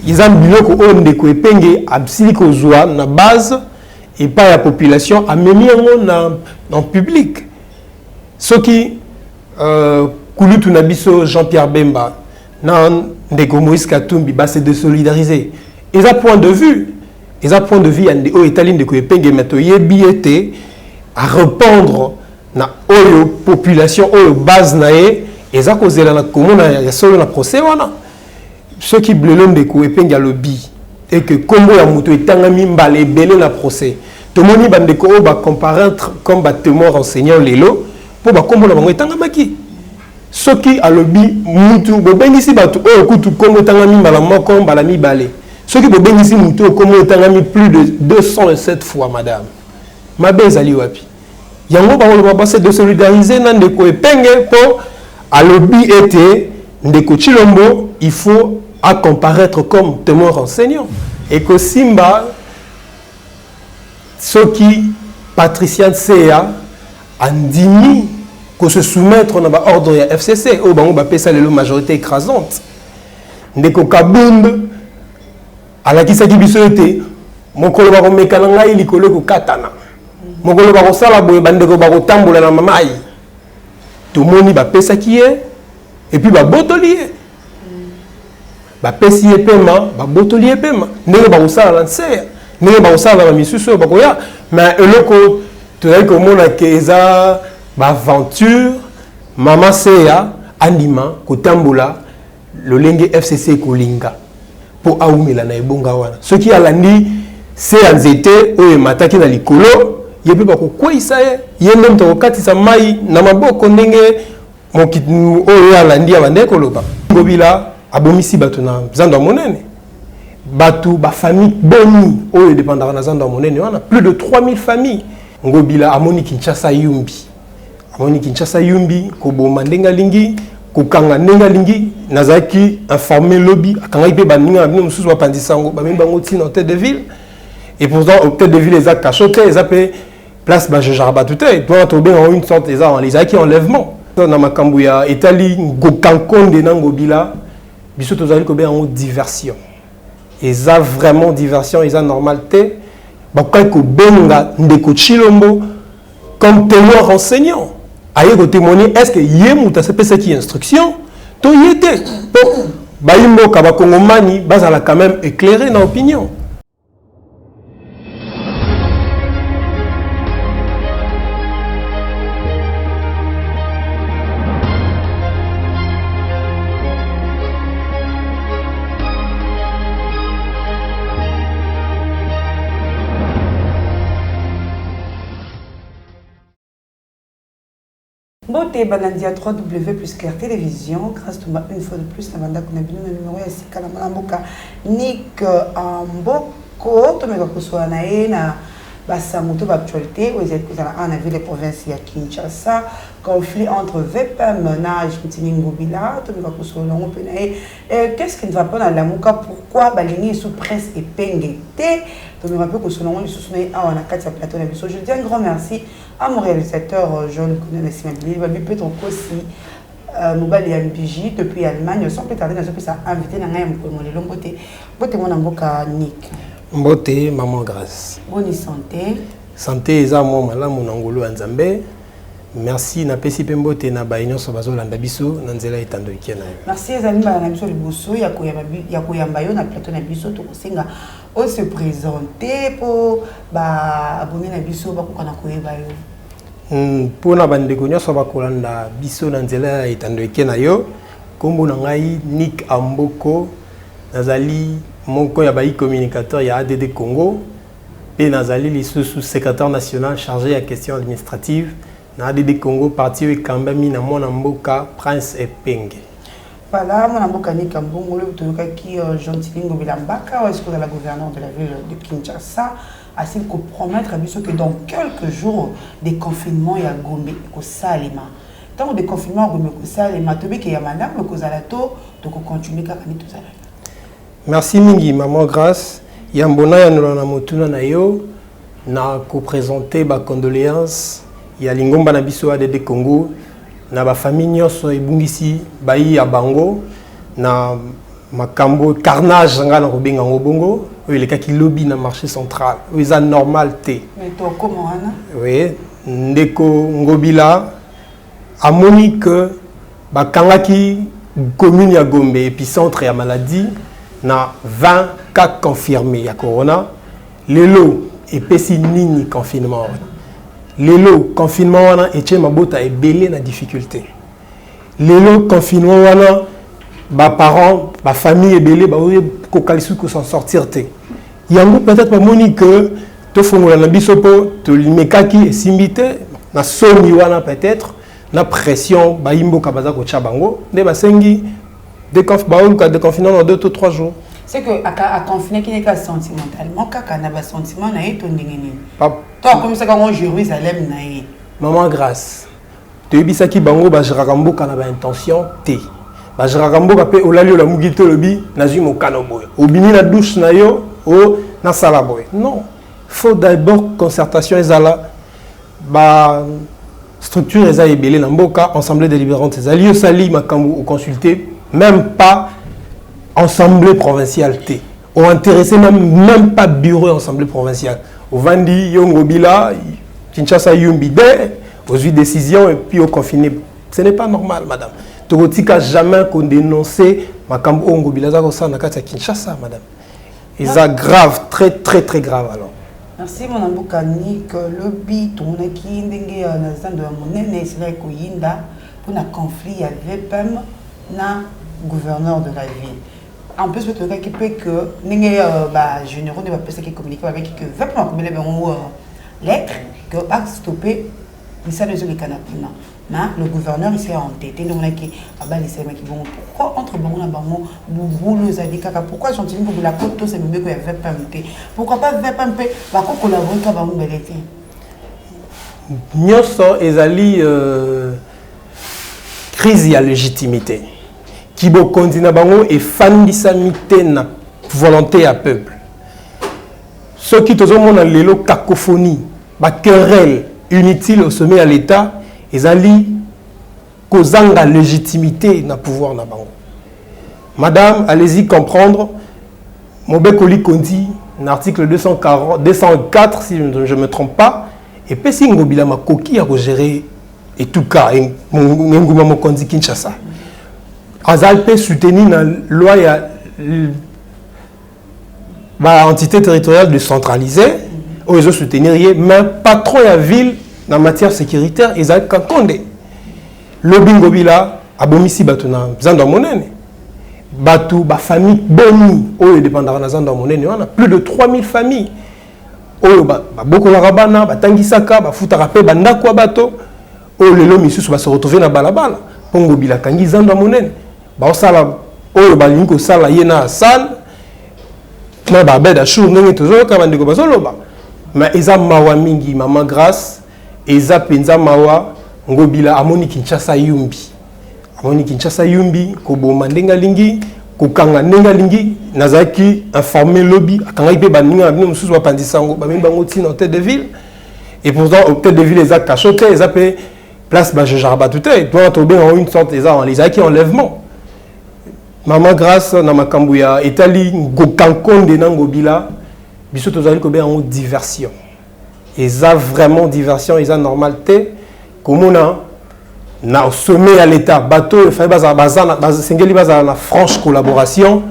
ils ont biloko onde ko epenge absili ko zoa na base et pas la population a mis en public. Ce qui Kulutu Nabiso Jean-Pierre Bemba nan ndeko Moïse Katumbi ba se désolidariser. Ils ont point de vue. Ils ont point de vue ande o etaline de ko epenge meto yebi été à répondre na oyo population oyo base nae eza kozela na komona ya solo na procès wana. Ceux qui blelon de ko epenge ya lobby et que kombo ya moto etangami mbale belé na procès. Tout le monde va comparaître comme témoin renseignant lelo pour ba kombo na bango etangamaki. Ceux qui a lobby mutu bo bengisi batu oyo kutu kombo etangami mbala moko mbala mibale. Ceux qui bo bengisi mutu kombo etangami plus de 207 fois madame. Mabe ezali wapi. Yango ba lo ba se de solidariser na ndeko epenge pour a lobby été ndeko Chilombo il faut à comparaître comme témoin renseignant et que Simba ceux qui Patricien CA andimi que se soumettre dans l'ordre de FCC au bango bapé ça la majorité écrasante ndeko Kabund à la kisa kibisote mokolo ba komekana ngai likolo ko katana mokolo ba kosala boye bandeko ba kotambola na mamai tout le monde bapé ça qui est et puis ba botolier ba pesi epema ba botolier epema ndenge ba kosala lancer ndenge ba kosala ba misusu ba koya mais eloko toyai komona ke eza ba aventure mama seya andima kotambola lolenge FCC kolinga po aumela na ebonga wana soki alandi se anzete oyo mataki na likolo yepe ba kokwisa yende mto kokatisa mai na maboko ndenge mokitu oyo alandi abandeko loba ngobila abomisi batu na zando monene batu ba famille boni oyo dépendant na zando monene wana plus de 3000 familles ngobila amoni Kinshasa yumbi ko boma ndenga lingi ko kanga ndenga lingi nazaki informer lobby akanga ipe baninga bino mususu bapandisango ba memba ngoti na tête de ville et pourtant au tête de ville les actes cachotés les appelé place ba Jarba tout est doit tomber en une sorte les actes enlèvement na makambu ya etali ngokankonde na ngobila biso tozali ko be en diversion ils a vraiment diversion ils a normalité bakay ko benga ndeko Chilombo comme témoin renseignant aye ko témoigner est-ce que yemuta se pesa qui instruction to yete po bayimbo ka bakongomani bazala quand même éclairé na opinion. Beauté Balandia 3W plus Claire Télévision, grâce à une fois de plus, la bande qu'on a vu le numéro est Sika la Malamboka Nick Amboko, Tomega Kosoanae, na Bassamuto d'actualité, vous êtes en vu les provinces à Kinshasa, conflit entre VPM, Nage, Mtiningobila, Tomega Kosoanae, Penae. Qu'est-ce qui ne va pas dans la Mouka? Pourquoi Balini sous presse et Pengete? Tomega Kosoanae, ils se sont à Wanakati à plateau. Je dis un grand merci à mon réalisateur John Kouné-Simabili, il va lui peut-être aussi Mobile et MBJ depuis Allemagne, sans plus tarder, nous avons invité Nangayam Kouné Longoté. Beauté mon amboka Nick. Beauté, maman grâce. Bonne santé. Santé, eza mo mala mon angolo Nzambe. Merci na pesi pembote na bainyo so bazolanda biso na nzela etando ikena. Merci ezali na biso liboso ya koyamba yo na plateau na biso to kosenga o se présenter pour ba abonné na biso ba kokana koyeba yo. Pona bandeko nyoso bakolanda biso na nzela etando ikena yo kombo na ngai Nick Amboko nazali moko ya bayi communicateur ya ADD Congo et nazali lisusu secrétaire national chargé à questions administratives na ADD Congo parti et kambami na mona mboka Prince Epenge. Voilà, mon amboka Nick Ambongo le toka qui Jean-Tilingo Bilambaka est-ce que la gouverneure de la ville de Kinshasa a-t-il que promettre à biso que dans quelques jours des confinements ya Gombe ko Salima. Tant de confinements Gombe ko Salima tobe ke ya madame ko zalato to ko continuer ka kani tout ça. Merci mingi maman grâce yambona ya nolana motuna na yo na ko présenter ba condoléances ya lingomba na biso ADD Congo na ba famille nyonso ebungisi bayi ya bango na makambo carnage nga na kobenga ngobongo oyo leka ki lobby na marché central oyo eza normal te mais to comment ana oui ndeko ngobila amoni que bakangaki commune ya Gombe épicentre ya maladie na 20 cas confirmés ya corona lelo epesi nini confinement lelo confinement wana etie mabota ebele na difficulté lelo confinement wana ba parents ba famille ebele ba ko kalisu ko s'en sortir te yango peut-être pas moni que to fongola na biso po to limekaki esimbite na somi wana peut-être na pression ba imbo ka baza ko chabango nde basengi de confinement dans 2 ou 3 jours. C'est que à confiner qui n'est pas sentimentalement kaka na ba sentiment na eto ndingeni to comme ça quand Jérusalem na e maman grâce to yebisaki bango ba jirakamboka na ba intention te ba jirakamboka pe olali la mugito lobi nazui mokano boy obimi na douche na yo o na sala boy non faut d'abord concertation ezala ba structure eza ebele na mboka assemblée délibérante ezali osali makambo ou consulter même pas assemblée provinciale T. Ou intéressé même pas bureau assemblée provinciale. Au Vandi, Yongobila, Kinshasa Yumbi, aux décisions et puis au confiné. Ce n'est pas normal, madame. Togotika jamais qu'on dénonçait Makambo Ngobila Zagosa Nakata Kinshasa, madame. Et ça grave, très très très grave alors. Merci mon ambokani que le bit on a qui ndenge na zando ya monene c'est ko yinda pour un conflit il y avait même na gouverneur de la ville. En plus, peut-être qu'il peut que les généraux ne vont pas se communiquer avec que va prendre comme les lettres que a stoppé les salles de canapé. Mais le gouverneur il s'est entêté donc là qui les mecs qui vont pourquoi entre bon là bon nous a dit pourquoi gentiment pour la côte c'est mieux que va pas pourquoi pas va pas va collaborer quand va nous belleter nyoso ezali crise ya légitimité qui bo continue bango et fandisa mité na volonté à peuple ceux qui tozo mona lelo cacophonie ba querelle inutile au sommet à l'état ezali kozanga légitimité na pouvoir na bango madame allez-y comprendre Mobekoli Kondi l'article 204 si je ne me trompe pas et pesi ngobila makoki à gérer et tout cas nguma mokondi Kinshasa Azal peut soutenir la loi entité territoriale décentralisée, où ils ont soutenir mais pas trop la ville en matière sécuritaire, ils ont qu'entendre. Le bingobila, abomisi batuna, zanda monene. Batu, ba famille boni, où ils dépendent de zanda monene, on a plus de 3000 familles. Où beaucoup la rabana, batangisaka, bafutarape, bandakwa bato, où le lomisus va se retrouver dans balabala. Pongobila kangi zanda monene. Baosala oyo balingo sala yena sal na babeda chou ndenge tozoka bandeko bazoloba mais eza mawa mingi maman grâce eza penza mawa ngobila amoni Kinshasa yumbi ko boma ndenga lingi ko kanga ndenga lingi nazaki informer lobby akanga ipe baninga bino mususu ba pandisango ba mimba ngoti na hôtel de ville et pourtant hôtel de ville eza cachoté eza pe place ba jejarba tout est doit tomber en une sorte eza les acquis enlèvement. Maman grâce na makambu ya etali ngokankonde na ngobila biso tozali ko be en diversion eza vraiment diversion eza normalité komona na sommet à l'état bateau fa bazana sengeli bazana na franche collaboration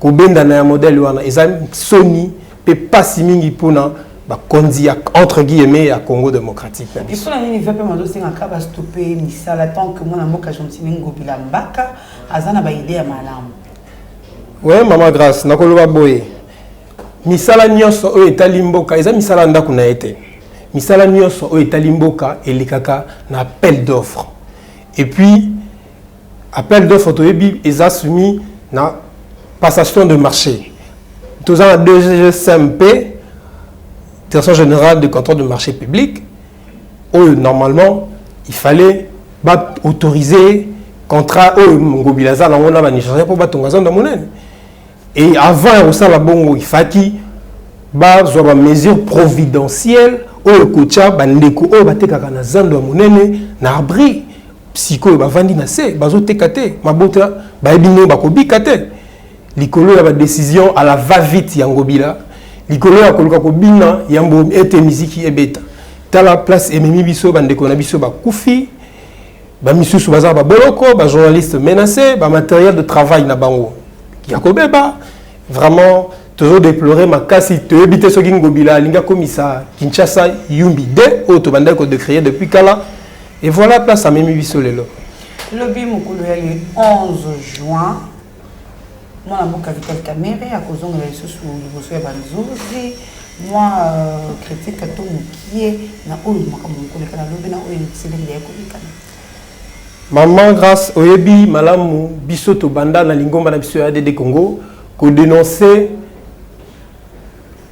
ko benda na modèle wana eza soni pe pasi mingi pona ba kondi entre guillemets à Congo démocratique na biso na nini vepe mando singa ka ba stopper misala tant que mona mboka jontine ngobila mbaka azana ba idée ya malamu. Ouais maman grâce nakoloba boye misala nyonso o etali mboka eza misala ndako na ete misala nyonso o etali mboka elikaka na appel d'offre et puis appel d'offre toyebi eza soumis na passation de marché tous en 2GSMP Direction générale de contrôle de marché public où normalement il fallait autoriser contrat au ngobilaza na ngona ba nigérien pour batonga zanda monene et avant au sala bongo il faki ba zo ba mesure providentielle au kocha bandeko o batekaka na zanda monene na abri psycho ba vandi na se bazo tekate mabota ba ebino ba kobika te likolo ya ba décision à la va-vite ya ngobila, likolo ya koluka kobina yambo ete miziki ebeta. Tala place ememi biso bandeko na biso ba kufi, ba misusu baza ba boloko, ba journalistes menacés, ba matériel de travail na bango. Yakobeba vraiment toujours déplorer makasi te ebite soki ngobila linga komisa Kinshasa Yumbi de auto bandeko de créer depuis kala et voilà place ememi biso lelo. Lobby mukulu ya le 11 juin. Moi, la boucle Vital Kamere, à cause de la sous le Banzouzi, moi, critique à tout qui est na oul, moi, comme on connaît la lobby, na oul, c'est les maman, grâce au Yebi, Malamu, Bissoto Banda, na Lingomba, na Bisso ADD Congo, qu'on dénonçait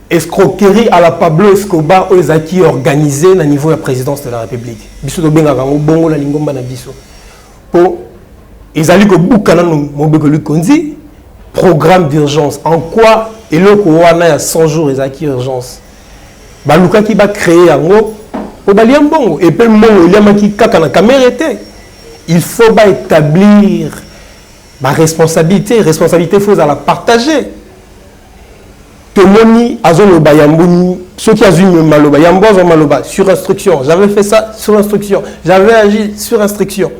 escroquerie à la Pablo Escobar aux acquis organisés na niveau de la présidence de la République. Bissoto Benga, Bongo, la Lingomba, na Bisso. Pour ils allaient que Boukana, mon bécolu Konzi, programme d'urgence. En quoi et le Kouana a 100 jours les acquis urgence. Baluka qui va créer un mot au Baliam Bongo et puis mon Yamaki Kakana caméra. Il faut établir ma responsabilité. Responsabilité, il faut la partager. Tomoni Azolo Bayamboni, ceux qui ont eu Maloba, Yambozo Maloba, sur instruction. J'avais fait ça sur instruction. J'avais agi sur instruction.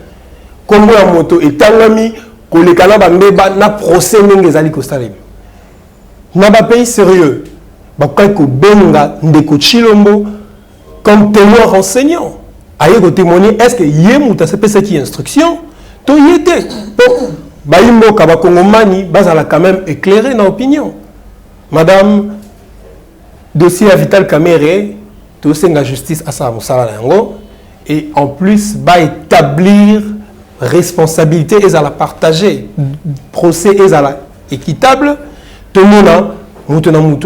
Comme la moto et Tangami. Que les Canada na procès n'engezali kostalim. Na ba pays sérieux. Ba ko benga ndeko Chilombo comme témoin renseignant. Aye ko témoigner est-ce que yemuta c'est ça qui instruction to yete. Ba yimbo ka ba kongomani bazala quand même éclairé na opinion. Madame dossier à Vital Kamere to senga justice à sa musala yango et en plus ba établir responsabilité est à la partager, procès est à la équitable, tout le monde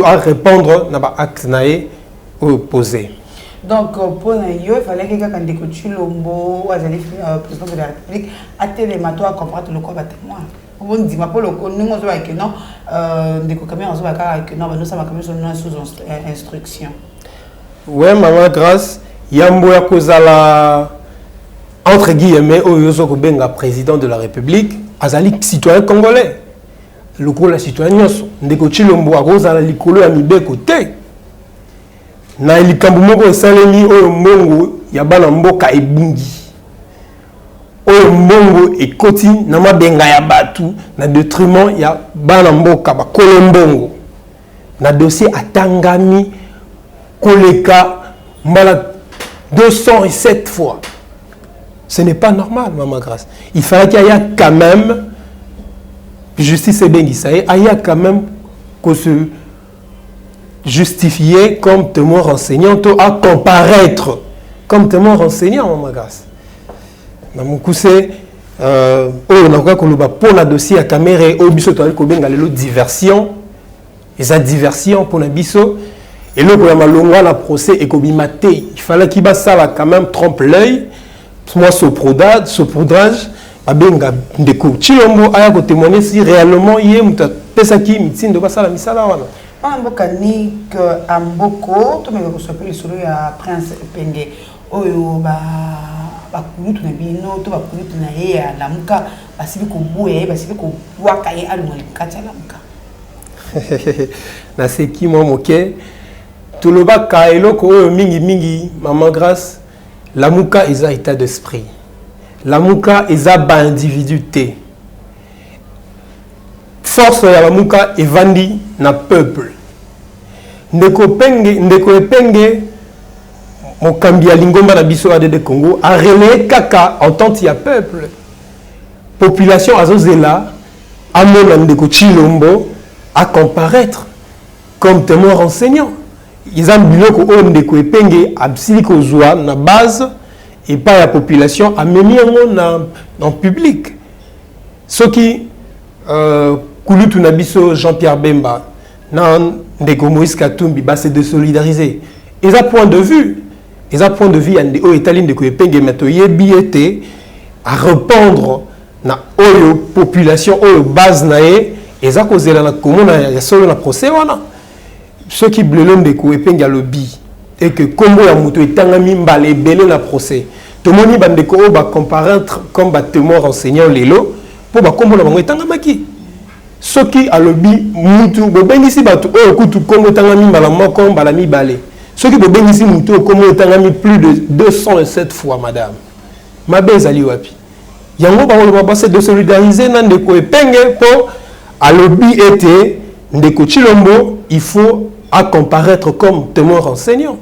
a répondre à l'acte opposé. Donc, pour nous, il fallait que quand des coachs Lombo, président de la République, à télémato à comprendre le corps témoin. On dit, ma polo, nous on voit que non, des caméras on voit que non, nous sommes sous instruction. Ouais, maman, grâce, Yambo ya kozala entre guillemets, Oyozo Kobenga, président de la République, Azali citoyen congolais. Le coup la citoyen ndeko Chilombo Agoza likolo ya mibeko te. Na likambo moko esalemi oyo mbongo ya bana mboka ebungi. Oyo mbongo ekoti na mabenga ya batu na détriment ya bana mboka ba kolombongo. Na dossier atangami koleka mbala 207 fois. Ce n'est pas normal, maman grâce. Il fallait qu'il y ait quand même, justice et bien ça, il y a quand même qu'on se justifier comme témoin renseignant, à comparaître comme témoin renseignant, maman grâce. Maman Koussé, on a pour le dossier à caméra, au biso toile kobenga lelo diversion, et ça diversion pour le biso, et le pour la procès et kobimate, il fallait qu'il basse ça quand même trompe l'œil. Moi, saupoudrage, abenga ndeko Chilombo aya ko témoigner si réellement yé muta pesaki mitin de basala misala wana. Pas mboka ni que amboko to me ko sopeli solo ya prince Penge oyo ba kulutu na bino to ba kulutu na ye ya lamuka basili ko boye basili ko bwaka ye alu ngikata lamuka. Na seki mo moke to loba ka eloko oyo mingi maman grâce. La mouka est un état d'esprit. La mouka est un individuité. Force de la mouka est vendue dans le peuple. Ndeko Epenge, mon Kambia Lingomba na biso de Congo, a relayé kaka en tant qu'il y a peuple. Population azozela, amona Ndeko Chilombo, à comparaître comme témoin renseignant. Ils ont dit que Ndeko Epenge absili kozwa na base et pas la population a mis en public. Ce qui Kulutu Nabiso Jean-Pierre Bemba nan Ndeko Moïse Katumbi c'est de solidariser. Ils ont point de vue. Ils ont point de vue ande o Italie Ndeko Epenge meto yebiete à répondre na oyo population oyo base nae ils ont causé la commune ya solo na procès wana. Ceux qui blélent des coups et le lobby et que comme ya moto etangami mbale belé na procès tout le monde bandeko va comparaître comme témoin renseignant lelo pour ba kombo na bango etangamaki soki alobi mutu bobengisi bato oyo kutu kongo tangami mbala moko mbala mibale soki bobengisi mutu kongo tangami plus de 207 fois madame mabe ezali wapi yango bakoloba base de solidariser na ndeko epenge po alobi ete ndeko Chilombo il faut à comparaître comme témoin renseignant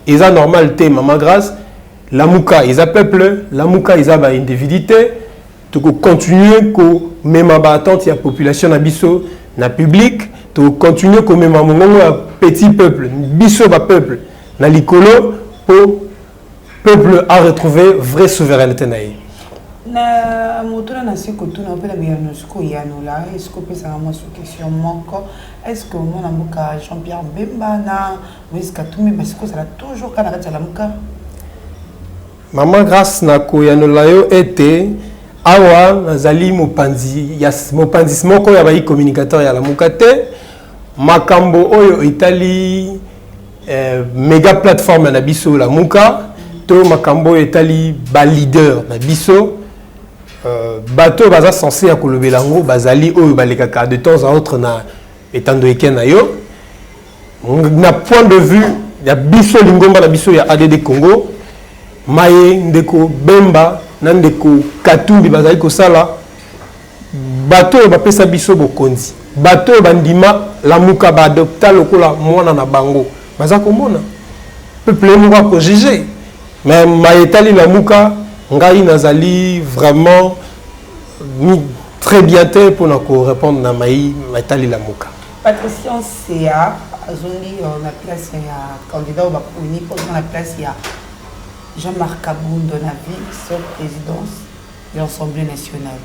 et ça normal te Maman Grâce la mouka ils a peuple la mouka ils a ba individualité tu continuer ko même attente il y a population na biso na public tu continuer ko même mongo petit peuple biso ba peuple na likolo pour peuple à retrouver vraie souveraineté naïe na motuna na sikotu na pela biano siko yanola est-ce pesa na mosu question moko est-ce que mon amuka Jean-Pierre Bemba na Moïse Katumbi basiko ça toujours kana kati la muka Maman Grâce na ko yanola yo ete awa nazali mopanzi ya mopanzi moko ya ba communicateur ya la mukate makambo oyo itali méga plateforme na biso la muka to makambo etali ba leader na biso bateau baza censé à kolobelango bazali oyo balekaka de temps à autre na etando ekena yo na point de vue ya biso lingomba na biso ya ADD Congo maye ndeko Bemba na ndeko Katumbi bazali kosala bateau bapesa biso bokonzi bateau bandima la muka ba adopta lokola mwana na bango baza komona peuple moko ko juger mais maetali la muka ngai nazali vraiment très bien pour nous répondre à maetali la muka Patricia CA azongi na place ya candidat au bakuni pour la place ya Jean-Marc Kabundo na vice présidence de l'Assemblée nationale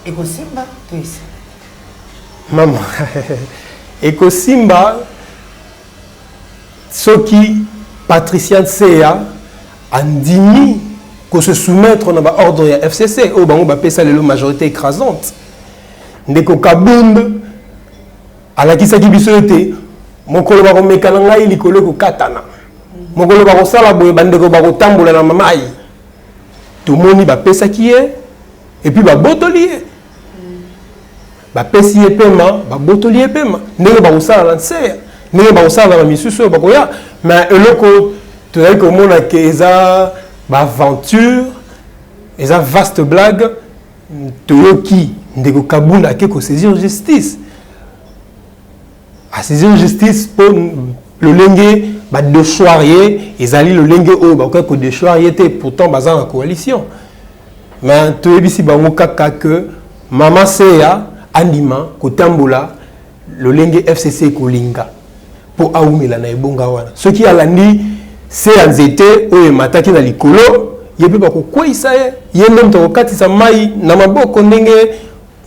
Ekosimba tous maman Ekosimba soki Patricia CA andimi que se soumettre na ba ordre ya FCC au bango ba pesa lelo majorité écrasante ndeko Kabund ala kisaki biso ete mokolo ba komekana ngai likolo ko katana mokolo ba ko sala boye bandeko ba ko tambola na mamai to moni ba pesa kié et puis ba botolier ba pesi epema ba botolier epema ndeko ba ko sala lancer ndeko ba ko sala ba misusu ba ko ya mais eloko tu as que mon eza ba aventure eza vaste blague toyoki ndeko Kabunda ke ko saisir justice a saisir justice pour le lengue ba de choirier ezali le lengue o ba ko de choirier te pourtant baza en coalition mais toyebisi bango kaka que Maman Seya andima ko tambola le lengue FCC ko linga pour aumela na ebonga wana ce qui alandi c'est anzete oyo mataki na likolo yepe ba ko kwisa yende mto katisa mai na maboko ndenge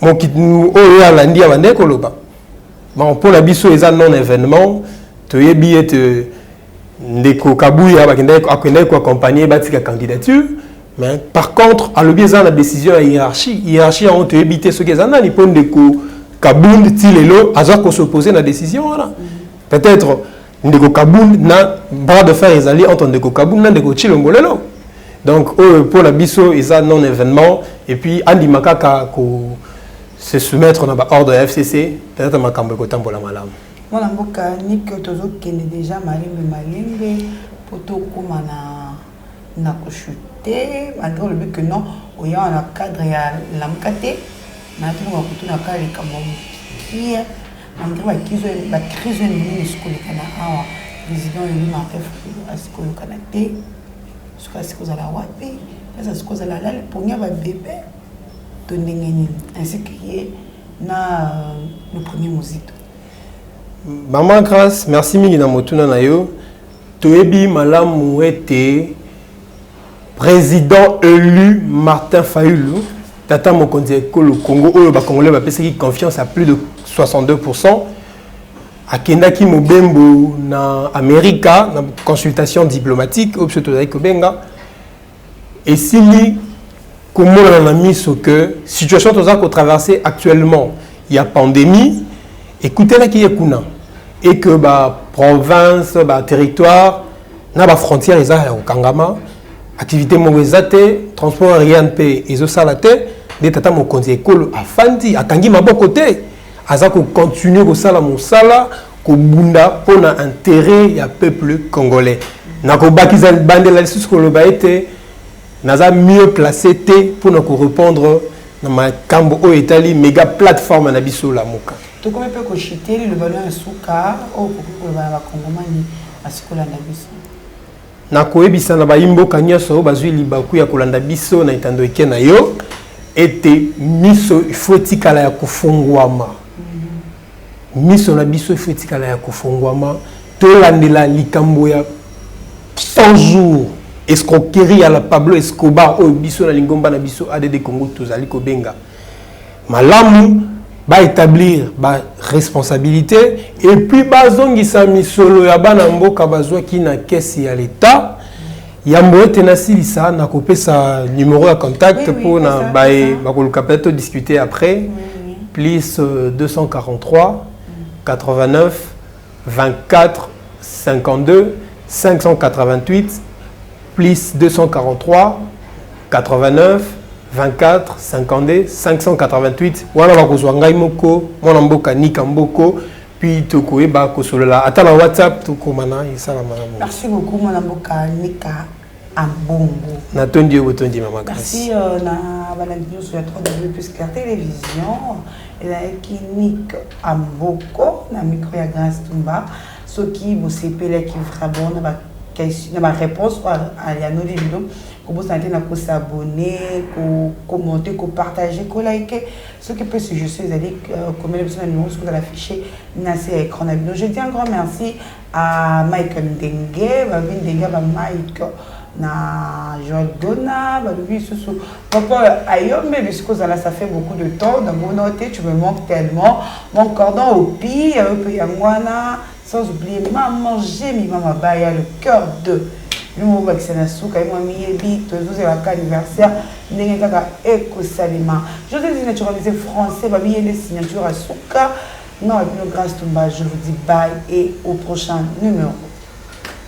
oyo alandi abande koloba bon pour la biso eza non événement to yebi ete ndeko Kabuya akende ko accompagner batika candidature mais par contre alobi eza na décision ya hiérarchie on te yebi ce que eza na ni pon ndeko Kabund tilelo aza ko s'opposer na décision wana peut-être ndeko Kabund na bras de fer ezali entre ndeko Kabund na ndeko Chilombo lelo donc pour la biso eza non événement et puis andi makaka ko se soumettre na ba ordre FCC peut-être makambo ko tambola malamu mwana mboka nik tozo kende déjà malembe poto koma na ko chuter malgré le but que non oya na cadre ya la mukate na tout ko tuna kali kama hier malgré la crise ni school kana awa président ni Martin Fayulu à Canada ce que vous allez wapi ça ce que vous allez là pour nya ba bébé to ndengeni ainsi que na le premier musique Maman Grâce merci mingi na motuna na yo toyebi malamu ete président élu Martin Fayulu tata mokonzi ekolo Congo oyo ba congolais ba pesa confiance à plus de 62% akendaki mobembo na Amerika na consultation diplomatique obsoto dai kobenga esili komona na miso que situation toza ko traverser actuellement il y a pandémie écoutez là qui ekuna et que ba province ba territoire na ba frontière eza ya kangama activité mo ezate transport aérien pe ezo salate nde tata mokonzi ekolo afandi akangi maboko te aza kocontinue kosala mosala kobunda mpona intérêt ya peuple congolais nakobakisa bandela lisusu koloba ete naza mieux placé te mpona korépondre na makambo oyo etali méga plateforme na biso lamuka tokomi mpe koshiteli lobano ya suka oyo kokoki koloba na bakongomani asikolanda biso nakoyebisa na bayimboka nyonso oyo bazwi libaku ya kolanda biso na etando eke na yo ete miso ifo etikala ya kofungwama miso na biso ifo etikala ya kofungwama tolandela likambo ya 100 jours escroquerie à la Pablo Escobar oyo biso na lingomba na biso ADD Congo tozali kobenga malamu ba établir ba responsabilité et puis bazongisa misolo ya bana mboka bazwaki na kesi ya l'état yambo ete nasilisa na kopesa numéro ya contact pour na bae bakoluka peut-être discuter après plus 243 89 24 52 588 plus 243 89 24 52 588 wana bakozwa ngai moko mwana mboka nika mboko puis tokoyeba kosolola ata na WhatsApp tokomana esala malamu. Merci beaucoup mwana mboka nika ambongo natondi yo botondi mama grâce. Merci na balandi sur la 3W plus Clair Télévision et Nick amboko na micro ya Grâce Tumba soki bosepele ki vraiment na ma réponse à nos vidéos comment ça na ko s'abonner ko commenter ko partager ko liker ce qui peut se juste aller comme les personnes nous sur l'afficher na ces écran na vidéo. Je dis un grand merci à Mike Ndenge ba Mike na Joël Dona ba lui sous papa ayombe puisque ça fait beaucoup de temps dans mon noté tu me manques tellement mon cordon au pire peu ya mwana sans oublier maman j'ai mis maman baya le cœur de nous vacciner souka moi miyebi tous les anniversaire ndenge kaka ekosalima je dis naturalisé français ba bien les signatures à souka non Grâce Tumba je vous dis bye et au prochain numéro.